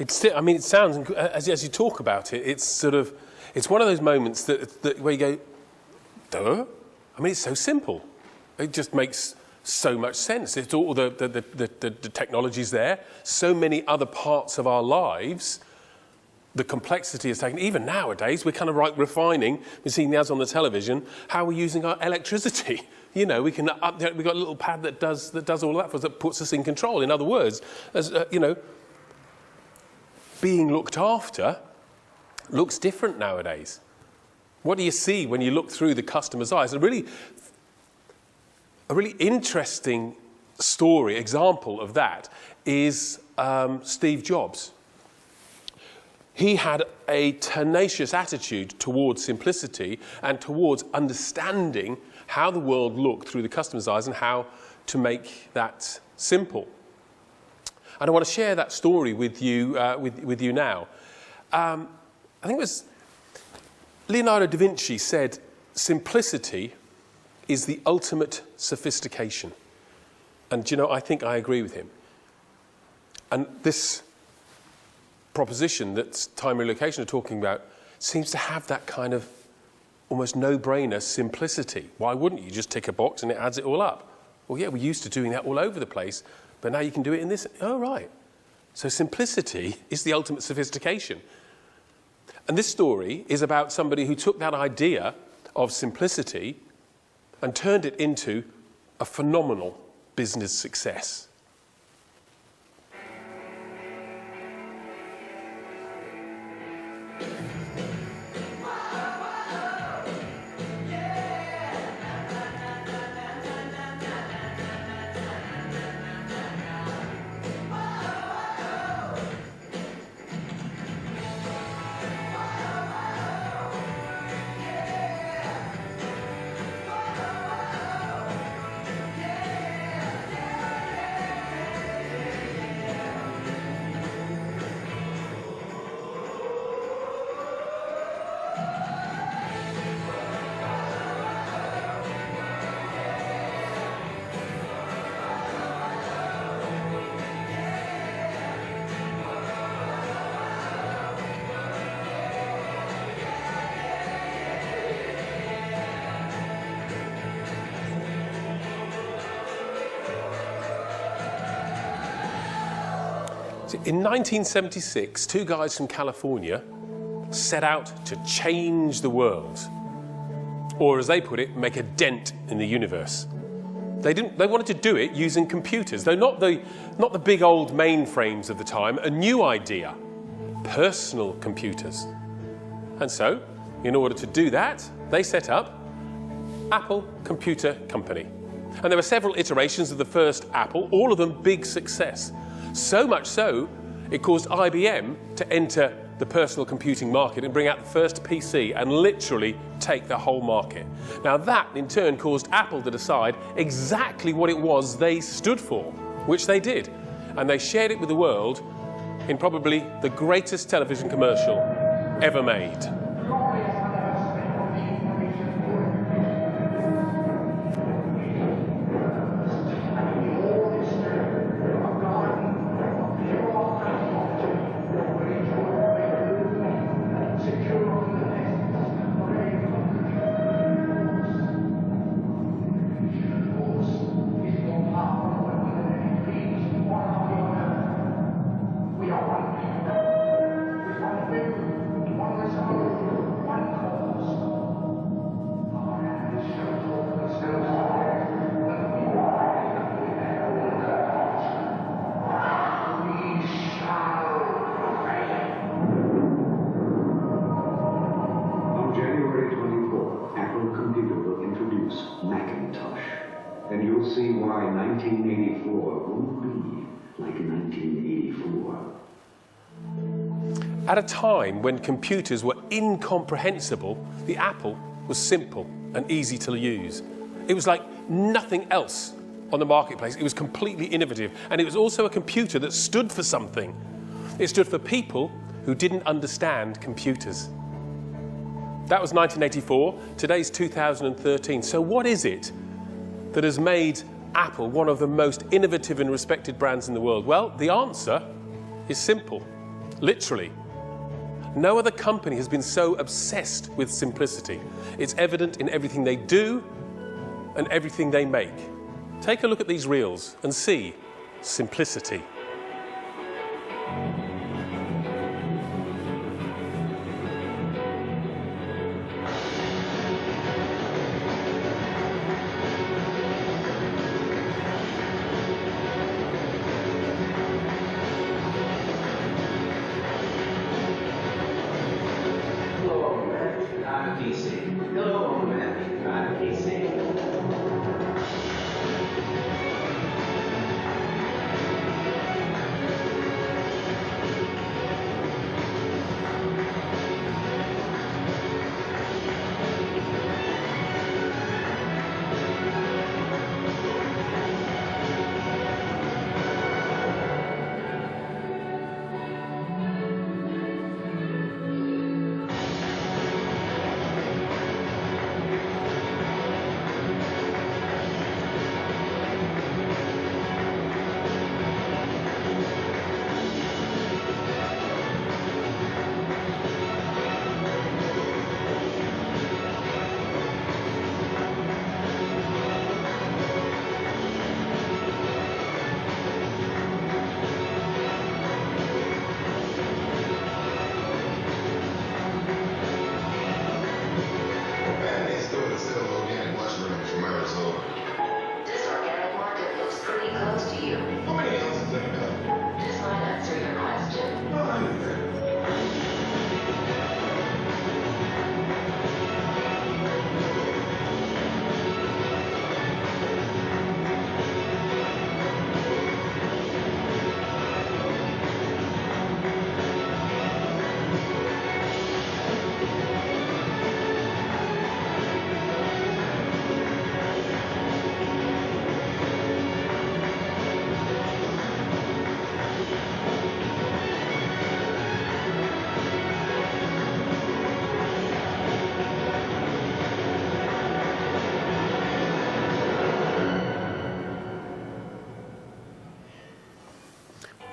I mean, it sounds, as you talk about it, it's one of those moments where you go, duh? I mean, it's so simple. It just makes so much sense. It's all the technology's there. So many other parts of our lives, the complexity is taken. Even nowadays, we're kind of refining. We're seeing the ads on the television. How we're using our electricity. You know, we've got a little pad that does all that for us, that puts us in control. In other words, as you know, being looked after looks different nowadays. What do you see when you look through the customer's eyes? A really interesting example of that is Steve Jobs. He had a tenacious attitude towards simplicity and towards understanding how the world looked through the customer's eyes and how to make that simple. And I want to share that story with you now. I think it was Leonardo da Vinci said, simplicity is the ultimate sophistication. And, you know, I think I agree with him. And this proposition that TIME Relocation are talking about seems to have that kind of almost no-brainer simplicity. Why wouldn't you just tick a box and it adds it all up? Well, yeah, we're used to doing that all over the place, but now you can do it in this. Oh, right. So simplicity is the ultimate sophistication. And this story is about somebody who took that idea of simplicity and turned it into a phenomenal business success. In 1976, two guys from California set out to change the world, or as they put it, make a dent in the universe. They wanted to do it using computers, though not the big old mainframes of the time, a new idea, personal computers. And so, in order to do that, they set up Apple Computer Company. And there were several iterations of the first Apple, all of them big success. So much so, it caused IBM to enter the personal computing market and bring out the first PC and literally take the whole market. Now that, in turn, caused Apple to decide exactly what it was they stood for, which they did. And they shared it with the world in probably the greatest television commercial ever made. And you'll see why 1984 won't be like 1984. At a time when computers were incomprehensible, the Apple was simple and easy to use. It was like nothing else on the marketplace. It was completely innovative, and it was also a computer that stood for something. It stood for people who didn't understand computers. That was 1984. Today's 2013. So what is it that has made Apple one of the most innovative and respected brands in the world? Well, the answer is simple. Literally. No other company has been so obsessed with simplicity. It's evident in everything they do and everything they make. Take a look at these reels and see simplicity.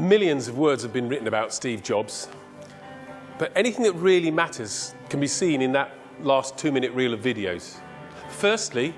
Millions of words have been written about Steve Jobs, but anything that really matters can be seen in that last 2-minute reel of videos. Firstly,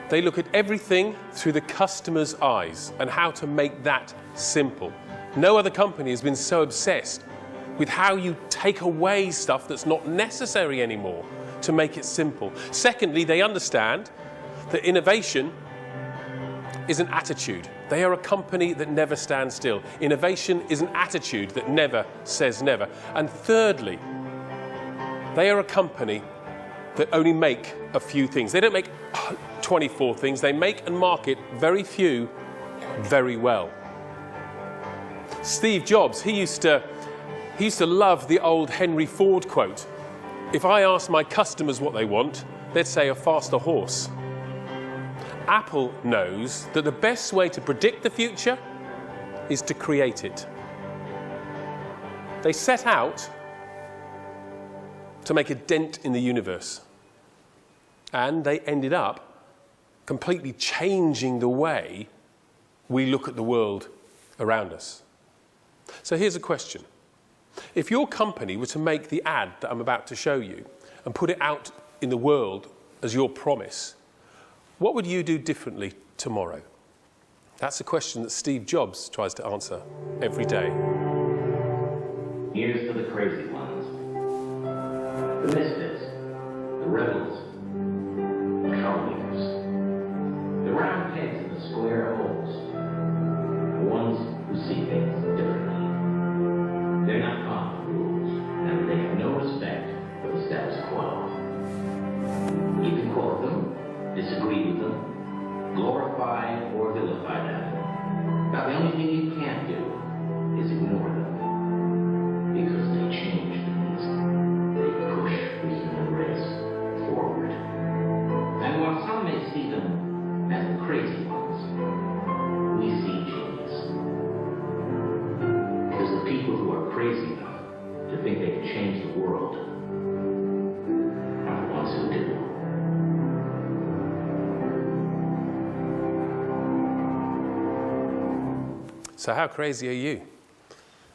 they look at everything through the customer's eyes and how to make that simple. No other company has been so obsessed with how you take away stuff that's not necessary anymore to make it simple. Secondly, they understand that innovation is an attitude. They are a company that never stands still. Innovation is an attitude that never says never. And thirdly, they are a company that only make a few things. They don't make 24 things. They make and market very few very well. Steve Jobs, he used to love the old Henry Ford quote. If I ask my customers what they want, they'd say a faster horse. Apple knows that the best way to predict the future is to create it. They set out to make a dent in the universe, and they ended up completely changing the way we look at the world around us. So here's a question. If your company were to make the ad that I'm about to show you and put it out in the world as your promise, what would you do differently tomorrow? That's a question that Steve Jobs tries to answer every day. Here's to the crazy ones, the misfits, the rebels, the troublemakers, the round pegs in the square holes, the ones who see things differently. They're not fond of rules, and they have no respect for the status quo. You can quote them, disagree with them, glorify or vilify them. But the only thing you can't do is ignore them, because they change things. They push the human race forward. And while some may see them as the crazy ones, we see genius. Because the people who are crazy enough to think they can change the world are the ones who do. So how crazy are you?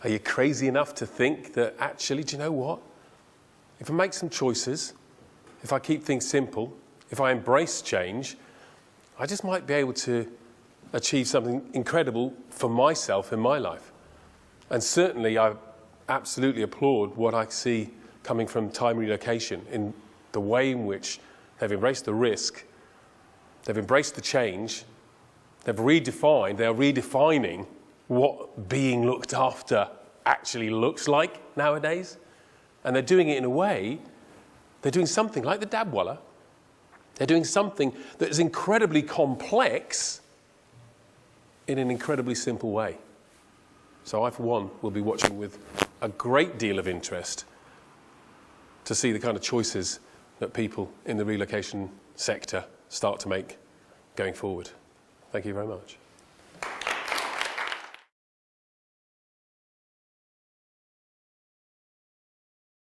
Are you crazy enough to think that actually, do you know what? If I make some choices, if I keep things simple, if I embrace change, I just might be able to achieve something incredible for myself in my life. And certainly I absolutely applaud what I see coming from TIME Relocation in the way in which they've embraced the risk, they've embraced the change, they are redefining what being looked after actually looks like nowadays. And they're doing it in a way, they're doing something like the Dabwala. They're doing something that is incredibly complex in an incredibly simple way. So I, for one, will be watching with a great deal of interest to see the kind of choices that people in the relocation sector start to make going forward. Thank you very much.